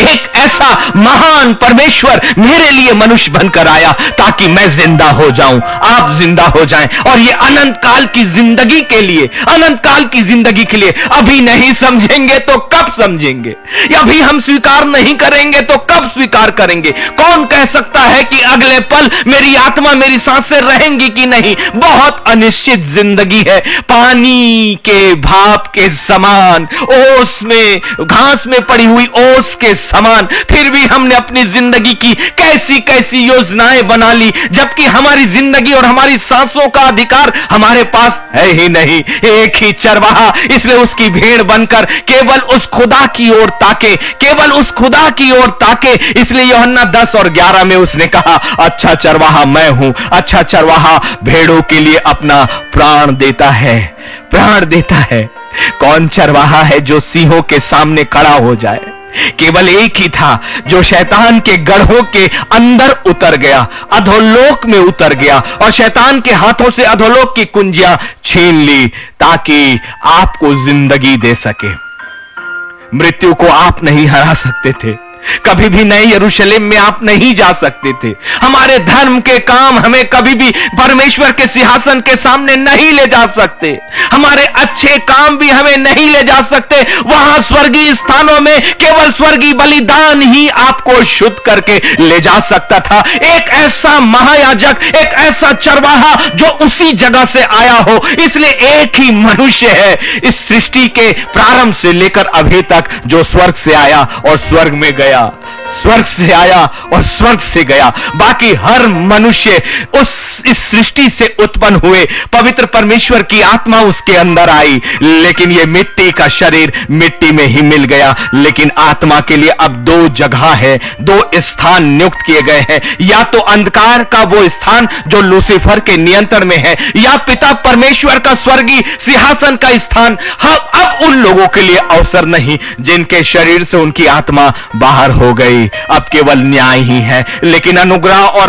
एक ऐसा महान परमेश्वर मेरे लिए मनुष्य बनकर आया ताकि मैं जिंदा हो जाऊं, आप जिंदा हो जाएं। और ये अनंत काल की जिंदगी के लिए, अनंत काल की जिंदगी के लिए। अभी नहीं समझेंगे तो कब समझेंगे? अभी हम स्वीकार नहीं करेंगे तो कब स्वीकार करेंगे? कौन कह सकता है कि अगले पल मेरी आत्मा, मेरी सांसें रहेंगी कि नहीं? बहुत अनिश्चित जिंदगी है, पानी के भाप के समान, ओस में, घास में पड़ी हुई ओस के समान। फिर भी हमने अपनी जिंदगी की कैसी कैसी योजनाएं बना ली, जबकि हमारी जिंदगी और हमारी सांसों का अधिकार हमारे पास है ही नहीं। एक ही चरवाहा, इसलिए उसकी भेड़ बनकर केवल उस खुदा की ओर ताके, केवल उस खुदा की ओर ताके। इसलिए यूहन्ना 10 और 11 में उसने कहा, अच्छा चरवाहा मैं हूं, अच्छा चरवाहा भेड़ों के लिए अपना प्राण देता है, प्राण देता है। कौन चरवाहा है जो सिंहों के सामने खड़ा हो जाए? केवल एक ही था जो शैतान के गढ़ों के अंदर उतर गया, अधोलोक में उतर गया और शैतान के हाथों से अधोलोक की कुंजियां छीन ली ताकि आपको जिंदगी दे सके। मृत्यु को आप नहीं हरा सकते थे, कभी भी नए यरूशलेम में आप नहीं जा सकते थे। हमारे धर्म के काम हमें कभी भी परमेश्वर के सिंहासन के सामने नहीं ले जा सकते। हमारे अच्छे काम भी हमें नहीं ले जा सकते। वहां स्वर्गीय स्थानों में केवल स्वर्गीय बलिदान ही आपको शुद्ध करके ले जा सकता था। एक ऐसा महायाजक, एक ऐसा चरवाहा जो उसी जगह से आया हो। इसलिए एक ही मनुष्य है इस सृष्टि के प्रारंभ से लेकर अभी तक जो स्वर्ग से आया और स्वर्ग में गया, स्वर्ग से आया और स्वर्ग से गया। बाकी हर मनुष्य इस सृष्टि से उत्पन्न हुए, पवित्र परमेश्वर की आत्मा उसके अंदर आई, लेकिन ये मिट्टी का शरीर मिट्टी में ही मिल गया। लेकिन आत्मा के लिए अब 2 जगह है, 2 स्थान नियुक्त किए गए हैं। या तो अंधकार का वो स्थान जो लूसीफर के नियंत्रण में है, या पिता परमेश्वर का स्वर्गीय सिंहासन का स्थान। अब उन लोगों के लिए अवसर नहीं जिनके शरीर से उनकी आत्मा बाहर हो गई। अब केवल न्याय ही है। लेकिन अनुग्रह और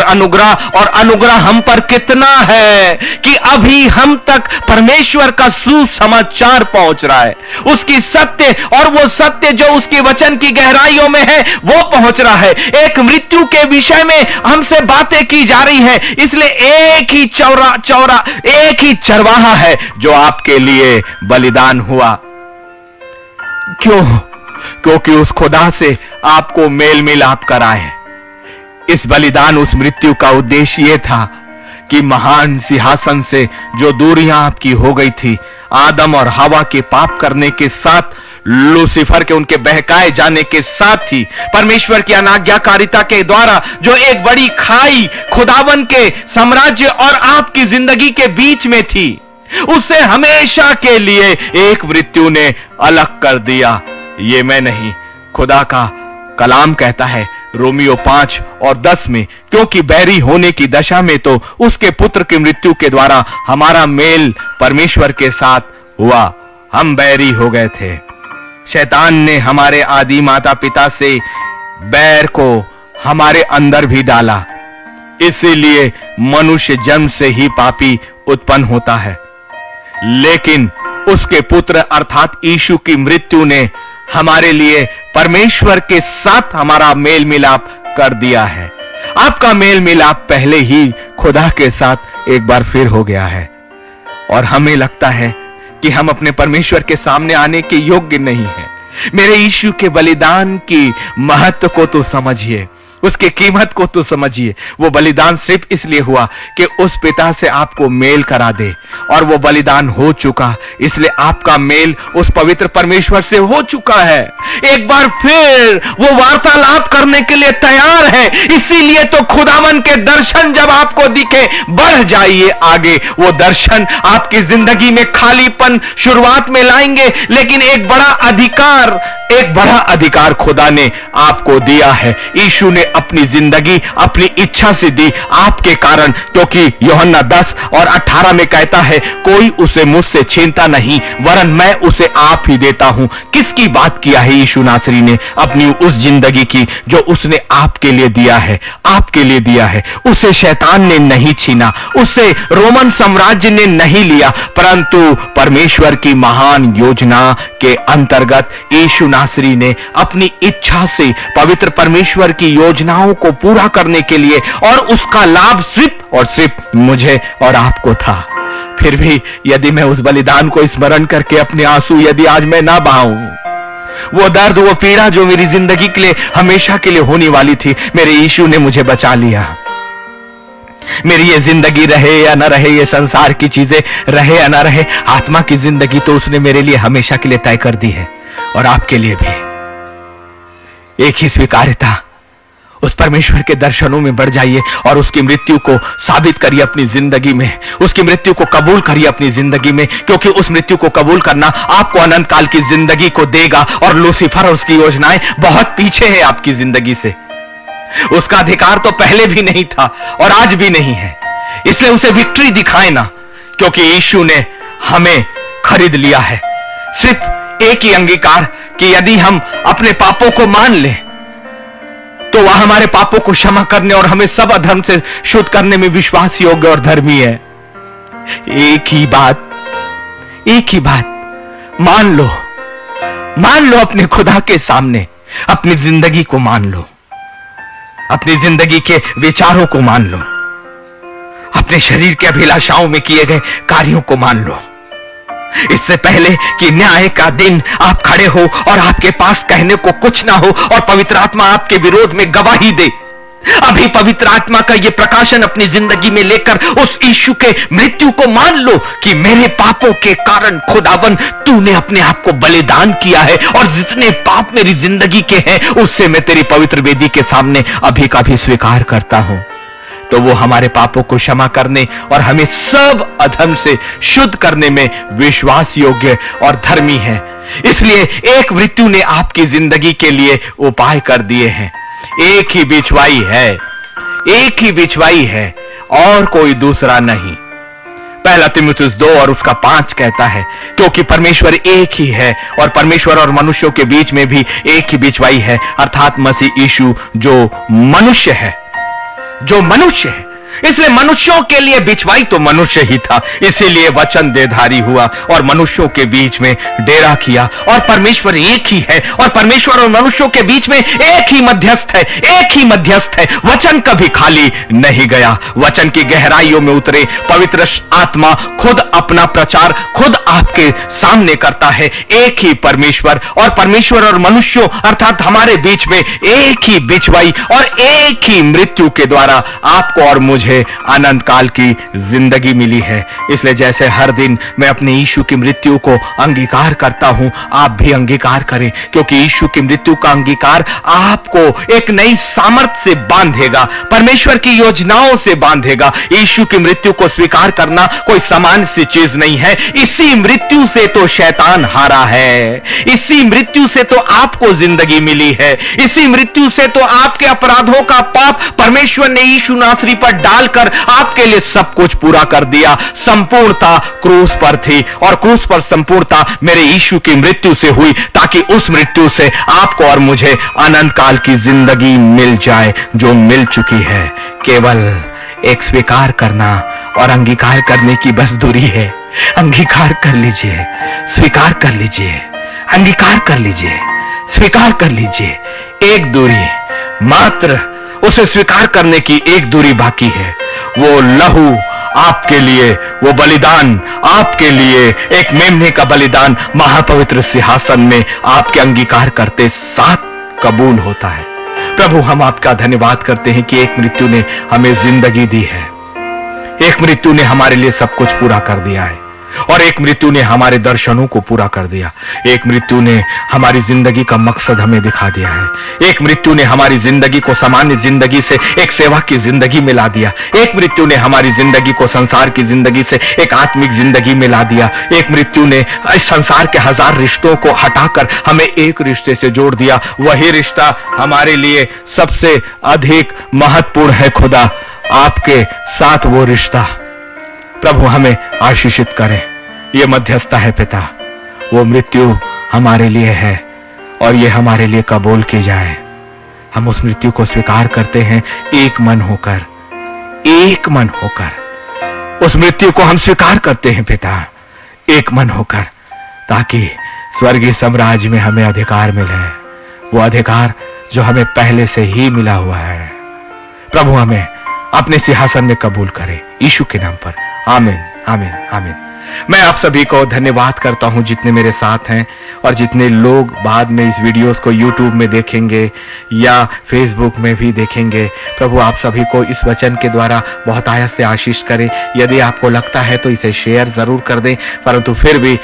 अनुग्रह हम पर कितना है कि अभी हम तक परमेश्वर का सुसमाचार पहुंच रहा है, उसकी सत्य, और वो सत्य जो उसके वचन की गहराइयों में है वो पहुंच रहा है। एक मृत्यु के विषय में हमसे बातें की जा रही है। इसलिए एक ही चरवाहा है जो आपके लिए बलिदान हुआ। क्योंकि उस खुदा से आपको मेल मिलाप कराए। इस बलिदान, उस मृत्यु का उद्देश्य यह था कि महान सिंहासन से जो दूरियां आपकी हो गई थी, आदम और हवा के पाप करने के साथ लूसीफर के उनके बहकाए जाने के साथ ही परमेश्वर की अनाज्ञाकारिता के द्वारा जो एक बड़ी खाई खुदावन के साम्राज्य और आपकी जिंदगी के बीच में थी, उसे हमेशा के लिए एक मृत्यु ने अलग कर दिया। ये मैं नहीं, खुदा का कलाम कहता है रोमियो 5 और 10 में, क्योंकि बैरी होने की दशा में तो उसके पुत्र की मृत्यु के द्वारा हमारा मेल परमेश्वर के साथ हुआ। हम बैरी हो गए थे। शैतान ने हमारे आदि माता पिता से बैर को हमारे अंदर भी डाला, इसीलिए मनुष्य जन्म से ही पापी उत्पन्न होता है। लेकिन उसके पुत्र अर्थात यीशु की मृत्यु ने हमारे लिए परमेश्वर के साथ हमारा मेल मिलाप कर दिया है। आपका मेल मिलाप पहले ही खुदा के साथ एक बार फिर हो गया है और हमें लगता है कि हम अपने परमेश्वर के सामने आने के योग्य नहीं हैं। मेरे यीशु के बलिदान की महत्व को तो समझिए, उसकी कीमत को तो समझिए। वो बलिदान सिर्फ इसलिए हुआ कि उस पिता से आपको मेल करा दे, और वो बलिदान हो चुका, इसलिए आपका मेल उस पवित्र परमेश्वर से हो चुका है। एक बार फिर वो वार्तालाप करने के लिए तैयार है। इसीलिए तो खुदावन के दर्शन जब आपको दिखे, बढ़ जाइए आगे। वो दर्शन आपकी जिंदगी में खालीपन शुरुआत में लाएंगे, लेकिन एक बड़ा अधिकार खुदा ने आपको दिया है। यीशु ने अपनी जिंदगी अपनी इच्छा से दी आपके कारण, क्योंकि यूहन्ना 10 और 18 में कहता है, कोई उसे मुझसे छीनता नहीं, वरन मैं उसे आप ही देता हूं। किसकी बात किया है यीशु नासरी ने? अपनी उस जिंदगी की जो उसने आपके लिए दिया है, आपके लिए दिया है। उसे शैतान ने नहीं छीना, उसे रोमन साम्राज्य ने नहीं लिया, परंतु परमेश्वर की महान योजना के अंतर्गत यीशु नासरी ने अपनी इच्छा से पवित्र परमेश्वर की योजनाओं को पूरा करने के लिए, और उसका लाभ सिर्फ और सिर्फ मुझे और आपको था। फिर भी यदि मैं उस बलिदान को स्मरण करके अपने आंसू यदि आज मैं ना बहाऊं, वो दर्द, वो पीड़ा जो मेरी जिंदगी के लिए हमेशा के लिए होने वाली थी, मेरे यीशु ने मुझे बचा लिया। मेरी ये जिंदगी रहे या ना रहे, ये संसार की चीजें रहे या ना रहे, आत्मा की जिंदगी तो उसने मेरे लिए हमेशा के लिए तय कर दी है, और आपके लिए भी। एक ही स्वीकार्यता, उस परमेश्वर के दर्शनों में बढ़ जाइए और उसकी मृत्यु को साबित करिए अपनी जिंदगी में, उसकी मृत्यु को कबूल करिए अपनी जिंदगी में, क्योंकि उस मृत्यु को कबूल करना आपको अनंत काल की जिंदगी को देगा। और लूसीफर और उसकी योजनाएं बहुत पीछे है आपकी जिंदगी से। उसका अधिकार तो पहले भी नहीं था और आज भी नहीं है, इसलिए उसे विक्ट्री दिखाए ना, क्योंकि यीशु ने हमें खरीद लिया है। सिर्फ एक ही अंगीकार कि यदि हम अपने पापों को मान लें तो वह हमारे पापों को क्षमा करने और हमें सब अधर्म से शुद्ध करने में विश्वास योग्य और धर्मी है। एक ही बात मान लो अपने खुदा के सामने, अपनी जिंदगी को मान लो, अपनी जिंदगी के विचारों को मान लो, अपने शरीर के अभिलाषाओं में किए गए कार्यों को मान लो। इससे पहले कि न्याय का दिन आप खड़े हो और आपके पास कहने को कुछ ना हो और पवित्र आत्मा आपके विरोध में गवाही दे, अभी पवित्र आत्मा का यह प्रकाशन अपनी जिंदगी में लेकर उस यीशु के मृत्यु को मान लो कि मेरे पापों के कारण खुदावन तूने अपने आप को बलिदान किया है, और जितने पाप मेरी जिंदगी के हैं उससे मैं तेरी पवित्र वेदी के सामने अभी का भी स्वीकार करता हूं। तो वो हमारे पापों को क्षमा करने और हमें सब अधर्म से शुद्ध करने में विश्वास योग्य और धर्मी है। इसलिए एक मृत्यु ने आपकी जिंदगी के लिए उपाय कर दिए हैं। एक ही बिछवाई है और कोई दूसरा नहीं। पहला तीमुथियुस 2 और उसका 5 कहता है, क्योंकि परमेश्वर एक ही है और परमेश्वर और मनुष्यों के बीच में भी एक ही बिछवाई है, अर्थात मसीह यीशु जो मनुष्य है। इसलिए मनुष्यों के लिए बिछवाई तो मनुष्य ही था, इसीलिए वचन देहधारी हुआ और मनुष्यों के बीच में डेरा किया। और परमेश्वर एक ही है और परमेश्वर और मनुष्यों के बीच में एक ही मध्यस्थ है। वचन कभी खाली नहीं गया, वचन की गहराइयों में उतरे पवित्र आत्मा खुद अपना प्रचार खुद आपके सामने करता है। एक ही परमेश्वर और मनुष्यों अर्थात हमारे बीच में एक ही बिछवाई और एक ही मृत्यु के द्वारा आपको और मुझे मुझे अनंत काल की जिंदगी मिली है। इसलिए जैसे हर दिन मैं अपने यीशु की मृत्यु को अंगीकार करता हूं, आप भी अंगीकार करें, क्योंकि यीशु की मृत्यु का अंगीकार आपको एक नई सामर्थ से बांधेगा, परमेश्वर की योजनाओं से बांधेगा। यीशु की मृत्यु को स्वीकार करना कोई सामान्य सी चीज नहीं है। इसी मृत्यु से तो शैतान हारा है, इसी मृत्यु से तो आपको जिंदगी मिली है, इसी मृत्यु से तो आपके अपराधों का पाप परमेश्वर ने यीशु नासरी पर डालकर आपके लिए सब कुछ पूरा कर दिया। संपूर्णता क्रूस पर थी और क्रूस पर संपूर्णता मेरे यीशु की मृत्यु से हुई, ताकि उस मृत्यु से आपको और मुझे अनंत काल की जिंदगी मिल जाए, जो मिल चुकी है। केवल एक स्वीकार करना और अंगीकार करने की बस दूरी है। अंगीकार कर लीजिए, स्वीकार कर लीजिए, अंगीकार कर लीजिए, स्वीकार कर लीजिए। एक दूरी मात्र, उसे स्वीकार करने की एक दूरी बाकी है। वो लहू आपके लिए, वो बलिदान आपके लिए, एक मेमने का बलिदान महापवित्र सिंहासन में आपके अंगीकार करते साथ कबूल होता है। प्रभु, हम आपका धन्यवाद करते हैं कि एक मृत्यु ने हमें जिंदगी दी है, एक मृत्यु ने हमारे लिए सब कुछ पूरा कर दिया है, और एक मृत्यु ने हमारे दर्शनों को पूरा कर दिया। एक मृत्यु ने हमारी जिंदगी का मकसद हमें दिखा दिया है। एक मृत्यु ने हमारी जिंदगी को सामान्य जिंदगी से एक सेवा की जिंदगी में ला दिया। एक मृत्यु ने हमारी जिंदगी को संसार की जिंदगी से एक आत्मिक जिंदगी में ला दिया। एक मृत्यु ने इस संसार के 1000 रिश्तों को हटाकर हमें एक रिश्ते से जोड़ दिया। वही रिश्ता हमारे लिए सबसे अधिक महत्वपूर्ण है। खुदा, आपके साथ वो रिश्ता, प्रभु हमें आशीषित करें। ये मध्यस्थता है पिता, वो मृत्यु हमारे लिए है और ये हमारे लिए कबूल की जाए। हम उस मृत्यु को स्वीकार करते हैं एक मन होकर, एक मन होकर उस मृत्यु को हम स्वीकार करते हैं पिता, एक मन होकर, ताकि स्वर्गीय साम्राज्य में हमें अधिकार मिले, वो अधिकार जो हमें पहले से ही मिला हुआ है। प्रभु हमें अपने सिंहासन में कबूल करे, यीशु के नाम पर, आमीन, आमीन, आमीन। मैं आप सभी को धन्यवाद करता हूं, जितने मेरे साथ हैं और जितने लोग बाद में इस वीडियोस को YouTube में देखेंगे या Facebook में भी देखेंगे। प्रभु आप सभी को इस वचन के द्वारा बहुत आयत से आशीष करे। यदि आपको लगता है तो इसे शेयर जरूर कर दें, परंतु फिर भी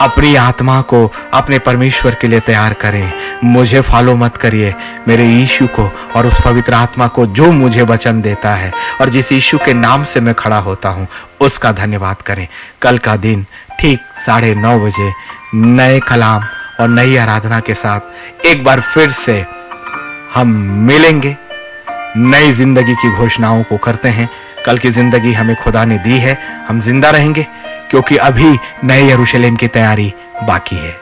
अपनी आत्मा को अपने परमेश्वर के लिए तैयार करें। मुझे फॉलो मत करिए, मेरे यीशु को और उस पवित्र आत्मा को जो मुझे वचन देता है और जिस यीशु के नाम से मैं खड़ा होता हूं, उसका धन्यवाद करें। कल का दिन ठीक 9:30 बजे नए कलाम और नई आराधना के साथ एक बार फिर से हम मिलेंगे। नई जिंदगी की घोषणाओं को करते हैं। कल की जिंदगी हमें खुदा ने दी है, हम जिंदा रहेंगे, क्योंकि अभी नए यरूशलेम की तैयारी बाकी है।